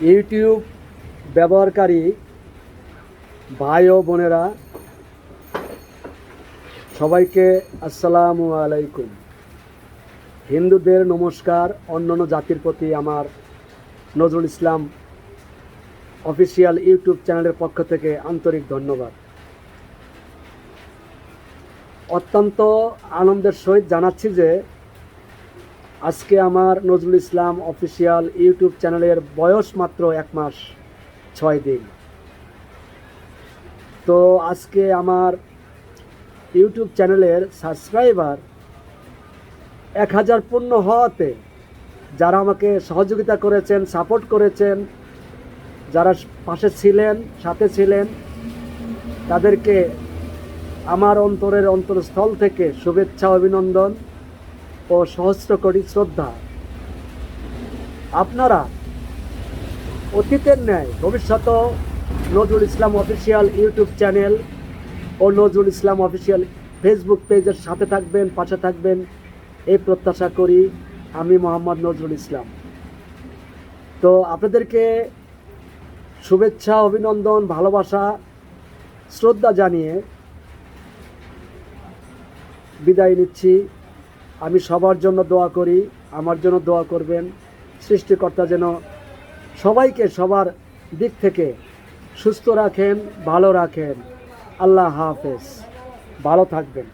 YouTube ব্যবহারকারী ভাই ও বোনেরা সবাইকে আসসালামু আলাইকুম। হিন্দুদের নমস্কার, অন্যান্য জাতির প্রতি আমার নজরুল ইসলাম অফিসিয়াল ইউটিউব চ্যানেলের পক্ষ থেকে আন্তরিক ধন্যবাদ। অত্যন্ত আনন্দের সহিত জানাচ্ছি যে আজকে আমার নজরুল ইসলাম অফিসিয়াল ইউটিউব চ্যানেলের বয়স মাত্র 1 মাস 6 দিন। তো আজকে আমার ইউটিউব চ্যানেলের সাবস্ক্রাইবার 1000 পূর্ণ হওয়াতে যারা আমাকে সহযোগিতা করেছেন, সাপোর্ট করেছেন, যারা পাশে ছিলেন, সাথে ছিলেন, তাদেরকে আমার অন্তরস্থল থেকে শুভেচ্ছা, অভিনন্দন ও সহস্র কোটি শ্রদ্ধা। আপনারা অতীতের ন্যায় ভবিষ্যতেও Nazrul Islam official YouTube channel ও নজরুল ইসলাম অফিসিয়াল ফেসবুক পেজের সাথে থাকবেন, পাশে থাকবেন, এই প্রত্যাশা করি আমি মোহাম্মদ নজরুল ইসলাম। তো আপনাদেরকে শুভেচ্ছা, অভিনন্দন, ভালোবাসা, শ্রদ্ধা জানিয়ে বিদায় নিচ্ছি। আমি সবার জন্য দোয়া করি, আমার জন্য দোয়া করবেন। সৃষ্টিকর্তা যেন সবাইকে সবার দিক থেকে সুস্থ রাখেন, ভালো রাখেন। আল্লাহ হাফেজ, ভালো থাকবেন।